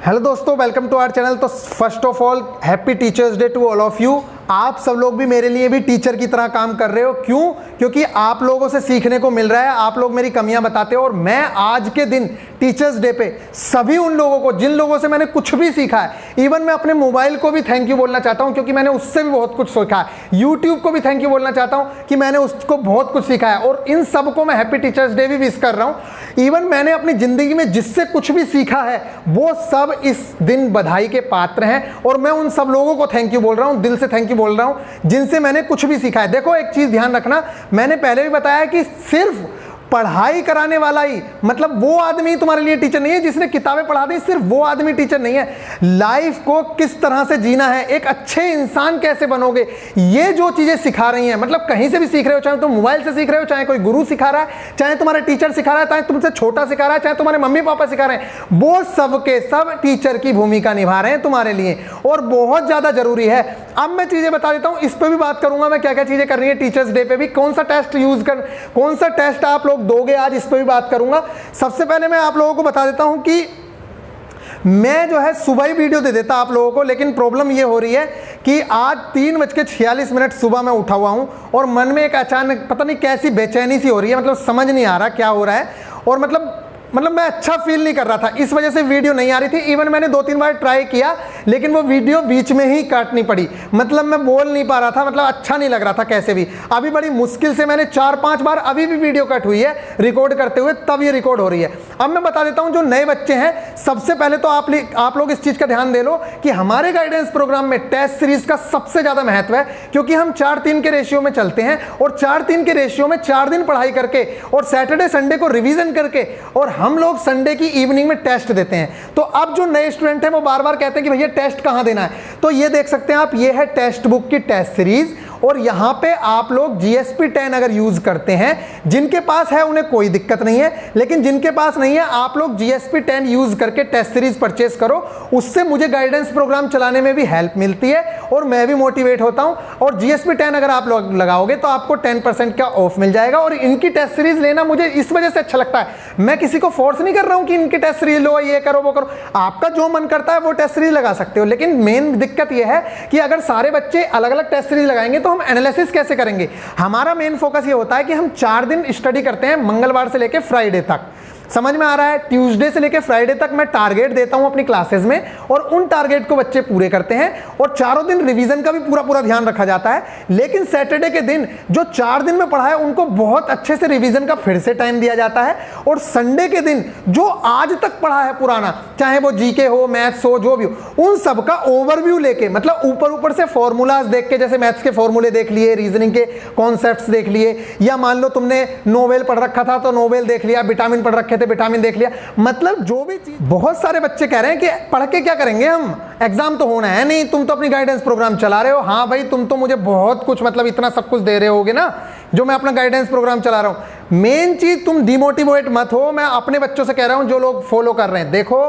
Hello दोस्तों, welcome to our channel. तो first of all happy teachers day to all of you. आप सब लोग भी मेरे लिए भी टीचर की तरह काम कर रहे हो। क्यों? क्योंकि आप लोगों से सीखने को मिल रहा है, आप लोग मेरी कमियां बताते हो और मैं आज के दिन टीचर्स डे पे सभी उन लोगों को जिन लोगों से मैंने कुछ भी सीखा है, इवन मैं अपने मोबाइल को भी थैंक यू बोलना चाहता हूं क्योंकि मैंने उससे भी बहुत कुछ सीखा है। यूट्यूब को भी थैंक यू बोलना चाहता हूं कि मैंने उसको बहुत कुछ सीखा है और इन सबको मैं हैप्पी टीचर्स डे भी विश कर रहा हूं। इवन मैंने अपनी जिंदगी में जिससे कुछ भी सीखा है वो सब इस दिन बधाई के पात्र हैं और मैं उन सब लोगों को थैंक यू बोल रहा हूं, दिल से थैंक यू बोल रहा हूं जिनसे मैंने कुछ भी सीखा है। देखो, एक चीज ध्यान रखना, मैंने पहले भी बताया कि सिर्फ पढ़ाई कराने वाला ही, मतलब वो आदमी तुम्हारे लिए टीचर नहीं है जिसने किताबें पढ़ा दी, सिर्फ वो आदमी टीचर नहीं है। लाइफ को किस तरह से जीना है, एक अच्छे इंसान कैसे बनोगे, ये जो चीजें सिखा रही हैं, मतलब कहीं से भी सीख रहे हो, चाहे तुम मोबाइल से सीख रहे हो, चाहे कोई गुरु सिखा रहा है, चाहे तुम्हारा टीचर सिखा रहा है, चाहे तुमसे छोटा सिखा रहा है, चाहे तुम्हारे मम्मी पापा सिखा रहे हैं, वो सबके सब टीचर की भूमिका निभा रहे हैं तुम्हारे लिए और बहुत ज्यादा जरूरी है। अब मैं चीजें बता देता हूं, इस पर भी बात करूंगा मैं क्या क्या चीजें कर रही है टीचर्स डे पे भी, कौन सा टेस्ट यूज कर, कौन सा टेस्ट आप लोग दोगे आज, इस पर भी बात करूंगा। सबसे पहले मैं आप लोगों को बता देता हूं कि मैं जो है सुबह ही वीडियो दे देता आप लोगों को, लेकिन प्रॉब्लम ये हो रही है कि आज 3:46 सुबह मैं उठा हुआ हूं और मन में एक अचानक पता नहीं कैसी बेचैनी सी हो रही है, मतलब समझ नहीं आ रहा क्या हो रहा है और मतलब मैं अच्छा फील नहीं कर रहा था, इस वजह से वीडियो नहीं आ रही थी। इवन मैंने 2-3 बार ट्राई किया लेकिन वो वीडियो बीच में ही काटनी पड़ी, मतलब मैं बोल नहीं पा रहा था, मतलब अच्छा नहीं लग रहा था कैसे भी। अभी बड़ी मुश्किल से मैंने 4-5 बार अभी भी वीडियो कट हुई है रिकॉर्ड करते हुए, तब ये रिकॉर्ड हो रही है। अब मैं बता देता हूं, जो नए बच्चे हैं सबसे पहले तो आप लोग इस चीज का ध्यान दे लो कि हमारे गाइडेंस प्रोग्राम में टेस्ट सीरीज का सबसे ज्यादा महत्व है क्योंकि हम 4-3 के रेशियो में चलते हैं और 4-3 के रेशियो में 4 दिन पढ़ाई करके और सैटरडे संडे को रिवीजन करके और हम लोग संडे की इवनिंग में टेस्ट देते हैं। तो अब जो नए स्टूडेंट हैं वो बार बार कहते हैं कि भैया टेस्ट कहां देना है, तो ये देख सकते हैं आप, ये है टेक्स्ट बुक की टेस्ट सीरीज और यहां पे आप लोग GSP 10 अगर यूज करते हैं, जिनके पास है उन्हें कोई दिक्कत नहीं है, लेकिन जिनके पास नहीं है आप लोग GSP 10 यूज करके टेस्ट सीरीज परचेस करो, उससे मुझे गाइडेंस प्रोग्राम चलाने में भी हेल्प मिलती है और मैं भी मोटिवेट होता हूं। और GSP 10 अगर आप लोग लगाओगे तो आपको 10% का ऑफ मिल जाएगा और इनकी टेस्ट सीरीज लेना मुझे इस वजह से अच्छा लगता है, मैं किसी को फोर्स नहीं कर रहा हूं कि इनकी टेस्ट सीरीज लो, ये करो वो करो, आपका जो मन करता है वो टेस्ट सीरीज लगा सकते हो। लेकिन मेन दिक्कत यह है कि अगर सारे बच्चे अलग अलग टेस्ट सीरीज लगाएंगे तो हम एनालिसिस कैसे करेंगे। हमारा मेन फोकस ये होता है कि हम 4 दिन स्टडी करते हैं, मंगलवार से लेकर फ्राइडे तक, समझ में आ रहा है। ट्यूसडे से लेकर फ्राइडे तक मैं टारगेट देता हूं अपनी क्लासेस में और उन टारगेट को बच्चे पूरे करते हैं और चारों दिन रिवीजन का भी पूरा ध्यान रखा जाता है। लेकिन सैटरडे के दिन जो 4 दिन में पढ़ा है उनको बहुत अच्छे से रिवीजन का फिर से टाइम दिया जाता है और संडे के दिन जो आज तक पढ़ा है पुराना, चाहे वो जीके हो, मैथ्स हो, जो भी हो, उन सब का ओवरव्यू लेके, मतलब ऊपर से फॉर्मूलाज देख के, जैसे मैथ्स के फॉर्मूले देख लिए, रीजनिंग के कॉन्सेप्ट्स देख लिए, या मान लो तुमने नोवेल पढ़ रखा था तो नोवेल देख लिया, विटामिन पढ़ रखे थे विटामिन देख लिया, मतलब जो भी चीज। बहुत सारे बच्चे कह रहे हैं कि पढ़ के क्या करेंगे हम, एग्जाम तो होना है नहीं, तुम तो अपनी गाइडेंस प्रोग्राम चला रहे हो। हाँ भाई, तुम तो मुझे बहुत कुछ, मतलब इतना सब कुछ दे रहे होगे ना जो मैं अपना गाइडेंस प्रोग्राम चला रहा हूं। मेन चीज तुम डिमोटिवेट मत हो, मैं अपने बच्चों से कह रहा हूं जो लोग फॉलो कर रहे हैं, देखो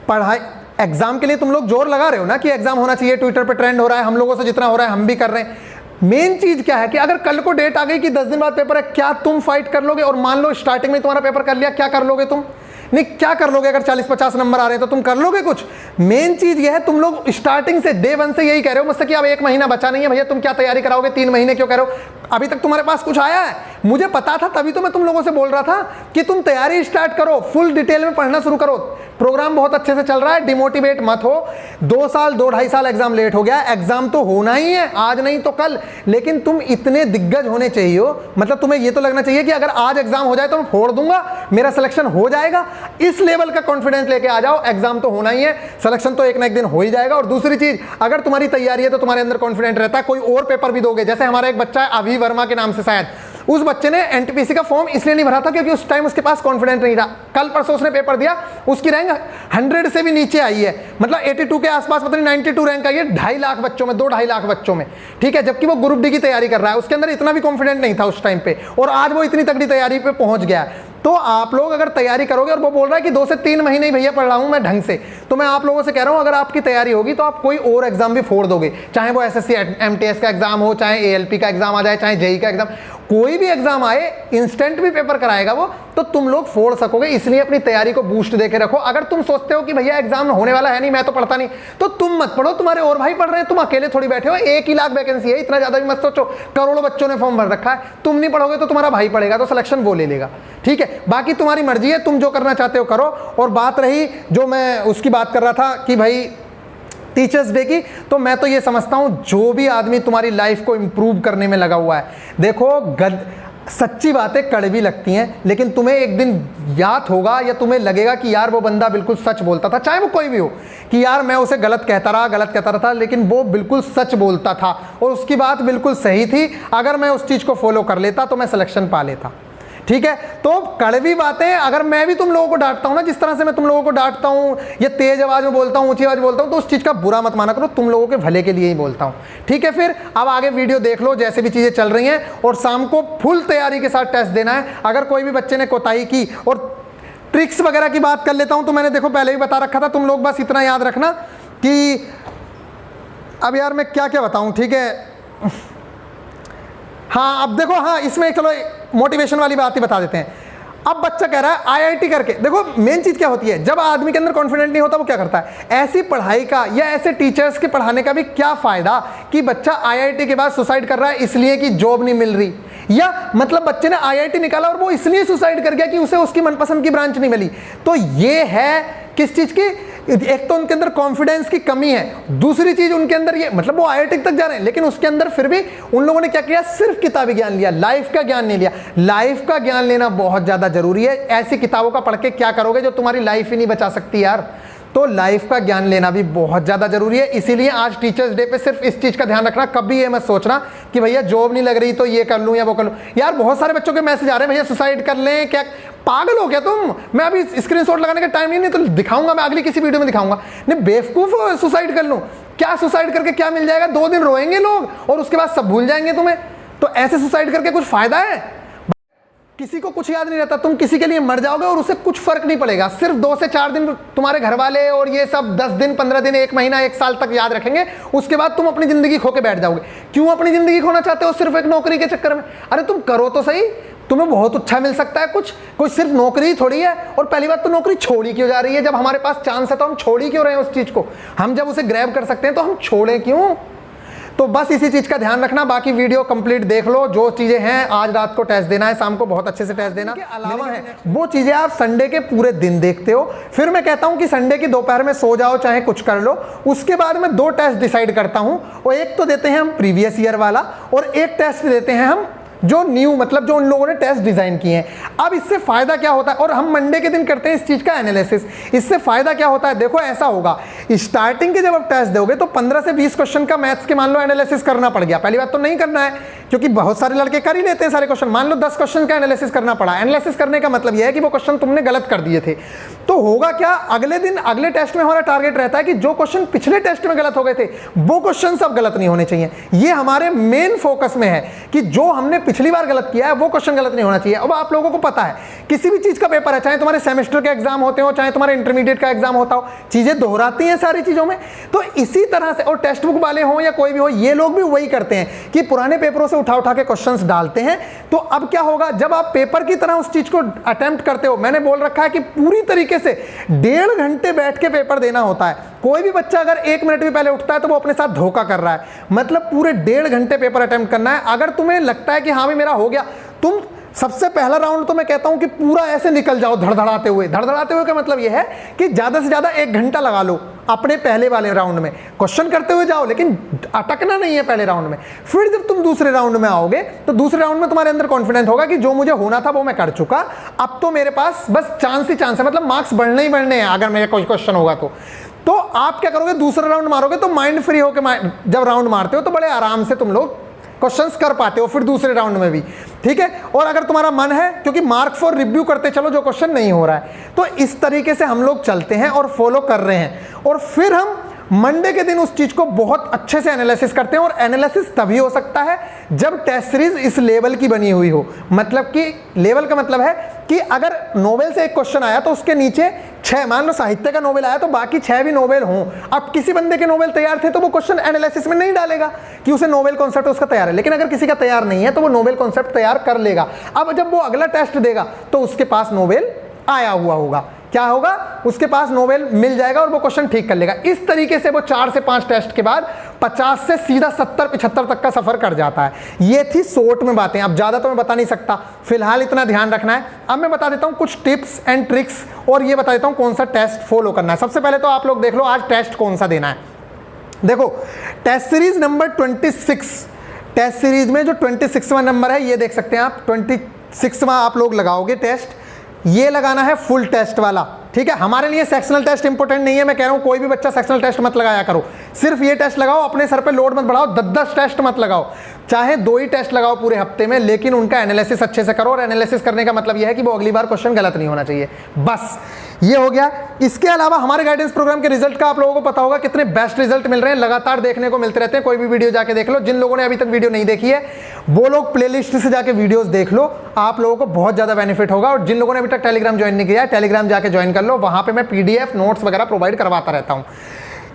पढ़ाई एग्जाम के लिए तुम लोग जोर लगा रहे हो ना कि एग्जाम होना चाहिए, ट्विटर पे ट्रेंड हो रहा है, हम लोगों से जितना हो रहा है हम भी कर रहे हैं। मेन चीज क्या है कि अगर कल को डेट आ गई कि 10 दिन बाद पेपर है, क्या तुम फाइट कर लोगे? और मान लो स्टार्टिंग में तुम्हारा पेपर कर लिया, क्या कर लोगे तुम? नहीं, क्या कर लोगे? अगर 40-50 नंबर आ रहे हैं तो तुम कर लोगे कुछ? मेन चीज ये है, तुम लोग स्टार्टिंग से डे 1 से यही कह रहे हो मुझसे कि अब 1 महीना बचा नहीं है भैया, तुम क्या तैयारी कराओगे, 3 महीने क्यों कह रहे हो? अभी तक तुम्हारे पास कुछ आया है? मुझे पता था, तभी तो मैं तुम लोगों से बोल रहा था कि तुम तैयारी स्टार्ट करो, फुल डिटेल में पढ़ना शुरू करो। प्रोग्राम बहुत अच्छे से चल रहा है, डिमोटिवेट मत हो। 2-2.5 साल एग्जाम लेट हो गया, एग्जाम तो होना ही है, आज नहीं तो कल, लेकिन तुम इतने दिग्गज होने चाहिए हो, मतलब तुम्हें ये तो लगना चाहिए कि अगर आज एग्जाम हो जाए तो मैं फोड़ दूंगा, मेरा सिलेक्शन हो जाएगा। इस लेवल का कॉन्फिडेंस लेके आ जाओ, एग्जाम तो होना ही है, सिलेक्शन तो एक ना एक दिन हो ही जाएगा। और दूसरी चीज, अगर तुम्हारी तैयारी है तो तुम्हारे अंदर कॉन्फिडेंट रहता है, कोई और पेपर भी दोगे। जैसे हमारा एक बच्चा है अभी वर्मा के नाम से, शायद उस बच्चे ने एनटीपीसी का फॉर्म इसलिए नहीं भरा था क्योंकि उस टाइम उसके पास कॉन्फिडेंस नहीं था। कल परसों उसने पेपर दिया, उसकी रैंक 100 से भी नीचे आई है, मतलब 82 के आसपास, मतलब 92 रैंक आई है 2.5 लाख बच्चों में, 2-2.5 लाख बच्चों में, ठीक है, जबकि वो ग्रुप डी की तैयारी कर रहा है। उसके अंदर इतना भी कॉन्फिडेंट नहीं था उस टाइम पे और आज वो इतनी तगड़ी तैयारी पे पहुंच गया। तो आप लोग अगर तैयारी करोगे, और वो बोल रहा है कि 2 से 3 महीने ही भैया पढ़ रहा हूं मैं ढंग से, तो मैं आप लोगों से कह रहा हूं अगर आपकी तैयारी होगी तो आप कोई और एग्जाम भी फोड़ दोगे, चाहे वो SSC MTS का एग्जाम हो, चाहे ALP का एग्जाम आ जाए, चाहे JEE का एग्जाम, कोई भी एग्जाम आए इंस्टेंट भी पेपर कराएगा वो, तो तुम लोग फोड़ सकोगे। इसलिए अपनी तैयारी को बूस्ट देके रखो। अगर तुम सोचते हो कि भैया एग्जाम होने वाला है नहीं, मैं तो पढ़ता नहीं, तो तुम मत पढ़ो, तुम्हारे और भाई पढ़ रहे हैं, तुम अकेले थोड़ी बैठे हो। 1 ही लाख वैकेंसी है, इतना ज्यादा भी मत सोचो, करोड़ों बच्चों ने फॉर्म भर रखा है। तुम नहीं पढ़ोगे तो तुम्हारा भाई पढ़ेगा, तो सिलेक्शन वो ले लेगा, ठीक है। बाकी तुम्हारी मर्जी है, तुम जो करना चाहते हो करो। और बात रही जो मैं उसकी बात कर रहा था कि भाई टीचर्स डे की, तो मैं तो ये समझता हूं जो भी आदमी तुम्हारी लाइफ को इंप्रूव करने में लगा हुआ है, देखो सच्ची बातें कड़वी लगती हैं, लेकिन तुम्हें एक दिन याद होगा या तुम्हें लगेगा कि यार वो बंदा बिल्कुल सच बोलता था, चाहे वो कोई भी हो, कि यार मैं उसे गलत कहता रहा, लेकिन वो बिल्कुल सच बोलता था और उसकी बात बिल्कुल सही थी। अगर मैं उस चीज़ को फॉलो कर लेता तो मैं सिलेक्शन पा लेता, ठीक है। तो कड़वी बातें अगर मैं भी तुम लोगों को डांटता हूं ना, जिस तरह से मैं तुम लोगों को डांटता हूं, या तेज आवाज में बोलता हूं, ऊंची आवाज में बोलता हूं, तो उस चीज का बुरा मत माना करो, तुम लोगों के भले के लिए ही बोलता हूं, ठीक है। फिर अब आगे वीडियो देख लो, जैसे भी चीजें चल रही हैं, और शाम को फुल तैयारी के साथ टेस्ट देना है। अगर कोई भी बच्चे ने कोताही की, और ट्रिक्स वगैरह की बात कर लेता हूं, तो मैंने देखो पहले ही बता रखा था, तुम लोग बस इतना याद रखना कि अब यार मैं क्या क्या बताऊं, ठीक है। हाँ अब देखो, हाँ इसमें चलो मोटिवेशन वाली बात ही बता देते हैं। अब बच्चा कह रहा है आईआईटी करके, देखो मेन चीज क्या होती है, जब आदमी के अंदर कॉन्फिडेंट नहीं होता वो क्या करता है, ऐसी पढ़ाई का या ऐसे टीचर्स के पढ़ाने का भी क्या फायदा कि बच्चा आईआईटी के बाद सुसाइड कर रहा है इसलिए कि जॉब नहीं मिल रही, या मतलब बच्चे ने आईआईटी निकाला और वो इसलिए सुसाइड कर गया कि उसे उसकी मनपसंद की ब्रांच नहीं मिली। तो ये है किस चीज की, एक तो उनके अंदर कॉन्फिडेंस की कमी है, दूसरी चीज उनके अंदर ये, मतलब वो आईआईटी तक जा रहे हैं लेकिन उसके अंदर फिर भी उन लोगों ने क्या किया, सिर्फ किताबी ज्ञान लिया, लाइफ का ज्ञान नहीं लिया। लाइफ का ज्ञान लेना बहुत ज्यादा जरूरी है। ऐसी किताबों का पढ़ के क्या करोगे जो तुम्हारी लाइफ ही नहीं बचा सकती यार। तो लाइफ का ज्ञान लेना भी बहुत ज्यादा जरूरी है। इसीलिए आज टीचर्स डे पे सिर्फ इस चीज का ध्यान रखना, कभी ये मत सोचना कि भैया जॉब नहीं लग रही तो ये कर लूं या वो कर लूं। यार बहुत सारे बच्चों के मैसेज आ रहे हैं, भैया सुसाइड कर लें, क्या पागल हो गया तुम। मैं अभी स्क्रीनशॉट लगाने का टाइम नहीं तो दिखाऊंगा, मैं अगली किसी वीडियो में दिखाऊंगा। नहीं बेवकूफ हो, सुसाइड कर लूं क्या, सुसाइड करके क्या मिल जाएगा, 2 दिन रोएंगे लोग और उसके बाद सब भूल जाएंगे तुम्हें। तो ऐसे सुसाइड करके कुछ फायदा है? किसी को कुछ याद नहीं रहता, तुम किसी के लिए मर जाओगे और उससे कुछ फर्क नहीं पड़ेगा। सिर्फ 2 से 4 दिन तुम्हारे घर वाले और ये सब 10 दिन 15 दिन 1 महीना 1 साल तक याद रखेंगे, उसके बाद तुम अपनी जिंदगी खो के बैठ जाओगे। क्यों अपनी जिंदगी खोना चाहते हो सिर्फ एक नौकरी के चक्कर में? अरे तुम करो तो सही, तुम्हें बहुत अच्छा मिल सकता है कुछ, कोई सिर्फ नौकरी ही थोड़ी है। और पहली बात तो नौकरी छोड़ी क्यों जा रही है? जब हमारे पास चांस है तो हम छोड़ी क्यों रहे हैं उस चीज को? हम जब उसे ग्रैब कर सकते हैं तो हम छोड़ें क्यों? तो बस इसी चीज का ध्यान रखना। बाकी वीडियो कंप्लीट देख लो, जो चीजें हैं आज रात को टेस्ट देना है, शाम को बहुत अच्छे से टेस्ट देना। के अलावा है वो चीजें आप संडे के पूरे दिन देखते हो। फिर मैं कहता हूं कि संडे की दोपहर में सो जाओ, चाहे कुछ कर लो। उसके बाद मैं 2 टेस्ट डिसाइड करता हूं, और एक तो देते हैं हम प्रीवियस ईयर वाला, और एक टेस्ट देते हैं हम जो न्यू, मतलब जो उन लोगों ने टेस्ट डिजाइन किए हैं। अब इससे फायदा क्या होता है, और हम मंडे के दिन करते हैं इस चीज का एनालिसिस। इससे फायदा क्या होता है, देखो ऐसा होगा, स्टार्टिंग के जब आप टेस्ट दोगे तो 15 से 20 क्वेश्चन का मैथ्स के मान लो एनालिसिस करना पड़ गया। पहली बात तो नहीं करना है, क्योंकि बहुत सारे लड़के कर ही लेते हैं सारे क्वेश्चन। मान लो 10 क्वेश्चन का एनालिसिस करना पड़ा। एनालिसिस करने का मतलब यह है कि वो क्वेश्चन तुमने गलत कर दिए थे। तो होगा क्या, अगले दिन अगले टेस्ट में हमारा टारगेट रहता है कि जो क्वेश्चन पिछले टेस्ट में गलत हो गए थे वो क्वेश्चन अब गलत नहीं होने चाहिए। ये हमारे मेन फोकस में है कि जो हमने पिछली बार गलत किया है वो क्वेश्चन गलत नहीं होना चाहिए। अब आप लोगों को पता है किसी भी चीज का पेपर है, चाहे तुम्हारे सेमेस्टर के एग्जाम होते हो, चाहे तुम्हारे इंटरमीडिएट का एग्जाम होता हो, चीजें दोहराती हैं सारी चीजों में। तो इसी तरह से, और टेक्स्ट बुक वाले हो या कोई भी हो, ये लोग भी वही करते हैं कि पुराने पेपरों से उठा उठा के क्वेश्चंस डालते हैं। तो अब क्या होगा, जब आप पेपर की तरह उस चीज को अटेम्प्ट करते हो, मैंने बोल रखा है कि पूरी तरीके से 1.5 घंटे बैठ के पेपर देना होता है। कोई भी बच्चा अगर 1 मिनट भी पहले उठता है तो वो अपने साथ धोखा कर रहा है। मतलब पूरे 1.5 घंटे पेपर अटेम्प्ट करना है। अगर तुम्हें लगता है कि हाँ भी मेरा हो गया, तुम सबसे पहला राउंड तो मैं कहता हूं कि पूरा ऐसे निकल जाओ धड़धड़ाते हुए। धड़धड़ाते हुए का मतलब यह है कि ज्यादा से ज्यादा 1 घंटा लगा लो अपने पहले वाले राउंड में, क्वेश्चन करते हुए जाओ, लेकिन अटकना नहीं है पहले राउंड में। फिर जब तुम दूसरे राउंड में आओगे तो दूसरे राउंड में तुम्हारे अंदर कॉन्फिडेंस होगा कि जो मुझे होना था वो मैं कर चुका, अब तो मेरे पास बस चांस ही चांस है, मतलब मार्क्स बढ़ने ही बढ़ने हैं अगर मेरा कोई क्वेश्चन होगा तो आप क्या करोगे, दूसरा राउंड मारोगे तो माइंड फ्री होकर जब राउंड मारते हो तो बड़े आराम से तुम लोग क्वेश्चंस कर पाते हो फिर दूसरे राउंड में भी, ठीक है। और अगर तुम्हारा मन है, क्योंकि मार्क फॉर रिव्यू करते चलो जो क्वेश्चन नहीं हो रहा है, तो इस तरीके से हम लोग चलते हैं और फॉलो कर रहे हैं। और फिर हम मंडे के दिन उस चीज को बहुत अच्छे से एनालिसिस करते हैं। और एनालिसिस तभी हो सकता है जब टेस्ट सीरीज इस लेवल की बनी हुई हो। मतलब कि लेवल का मतलब है कि अगर नोवेल से एक क्वेश्चन आया तो उसके नीचे 6, मान लो साहित्य का नोबेल आया तो बाकी 6 भी नोबेल हों। अब किसी बंदे के नोबेल तैयार थे तो वो क्वेश्चन एनालिसिस में नहीं डालेगा कि उसे नोबेल कॉन्सेप्ट उसका तैयार है, लेकिन अगर किसी का तैयार नहीं है तो वो नोबेल कॉन्सेप्ट तैयार कर लेगा। अब जब वो अगला टेस्ट देगा तो उसके पास नोबेल आया हुआ होगा, क्या होगा, उसके पास नोबेल मिल जाएगा और वो क्वेश्चन ठीक कर लेगा। इस तरीके से वो 4 से 5 टेस्ट के बाद 50 से सीधा 70-75 तक का सफर कर जाता है। ये थी शॉर्ट में बातें, अब ज्यादा तो मैं बता नहीं सकता, फिलहाल इतना ध्यान रखना है। अब मैं बता देता हूं कुछ टिप्स एंड ट्रिक्स और ये बता देता हूं कौन सा टेस्ट फॉलो करना है। सबसे पहले तो आप लोग देख लो आज टेस्ट कौन सा देना है। देखो test series number 26, test series में जो 26वां नंबर है ये देख सकते हैं आप, 26वां आप लोग लगाओगे टेस्ट, ये लगाना है फुल टेस्ट वाला, ठीक है। हमारे लिए सेक्शनल टेस्ट इंपॉर्टेंट नहीं है, मैं कह रहा हूं कोई भी बच्चा सेक्शनल टेस्ट मत लगाया करो, सिर्फ ये टेस्ट लगाओ, अपने सर पे लोड मत बढ़ाओ, 10-10 टेस्ट मत लगाओ, चाहे 2 ही टेस्ट लगाओ पूरे हफ्ते में, लेकिन उनका एनालिसिस अच्छे से करो। और एनालिसिस करने का मतलब यह है कि वो अगली बार क्वेश्चन गलत नहीं होना चाहिए, बस ये हो गया। इसके अलावा हमारे गाइडेंस प्रोग्राम के रिजल्ट का आप लोगों को पता होगा कितने बेस्ट रिजल्ट मिल रहे हैं, लगातार देखने को मिलते रहते हैं। कोई भी वीडियो जाके देख लो, जिन लोगों ने अभी तक वीडियो नहीं देखी है वो लोग प्लेलिस्ट से जाके वीडियोस देख लो, आप लोगों को बहुत ज्यादा बेनिफिट होगा। और जिन लोगों ने अभी तक टेलीग्राम ज्वाइन नहीं किया है, टेलीग्राम जाके ज्वाइन कर लो, वहां पे मैं पीडीएफ नोट्स वगैरह प्रोवाइड करवाता रहता हूं।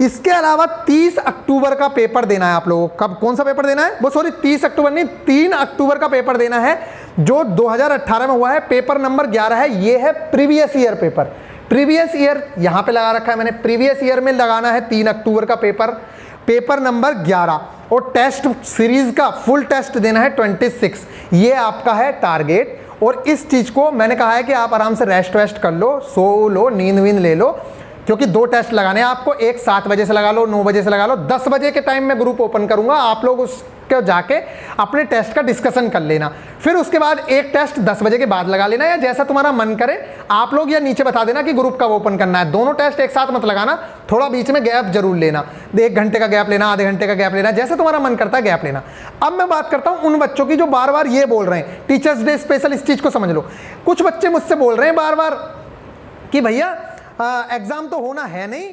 इसके अलावा 30 अक्टूबर का पेपर देना है आप लोगों को। कब, कौन सा पेपर देना है वो, सॉरी 30 अक्टूबर नहीं, 3 अक्टूबर का पेपर देना है जो 2018 में हुआ है। पेपर नंबर 11 है, ये है previous year paper. Previous year यहां पे लगा रखा है मैंने, प्रीवियस ईयर में लगाना है 3 अक्टूबर का पेपर, पेपर नंबर 11। और टेस्ट सीरीज का फुल टेस्ट देना है 26, ये आपका है टारगेट। और इस चीज को मैंने कहा है कि आप आराम से रेस्ट वेस्ट कर लो, सो लो, नींद वींद ले लो, क्योंकि 2 टेस्ट लगाने हैं आपको, एक 7 बजे से लगा लो, 9 बजे से लगा लो, 10 बजे के टाइम में ग्रुप ओपन करूंगा, आप लोग उसके जाके अपने टेस्ट का डिस्कशन कर लेना। फिर उसके बाद एक टेस्ट 10 बजे के बाद लगा लेना, या जैसा तुम्हारा मन करे आप लोग, या नीचे बता देना कि ग्रुप कब ओपन करना है। दोनों टेस्ट एक साथ मत लगाना, थोड़ा बीच में गैप जरूर लेना, 1 घंटे का गैप लेना, आधे घंटे का गैप लेना, जैसे तुम्हारा मन करता है गैप लेना। अब मैं बात करता हूं उन बच्चों की जो बार बार ये बोल रहे हैं, टीचर्स डे स्पेशल, इस चीज को समझ लो। कुछ बच्चे मुझसे बोल रहे हैं बार बार कि भैया एग्जाम तो होना है नहीं,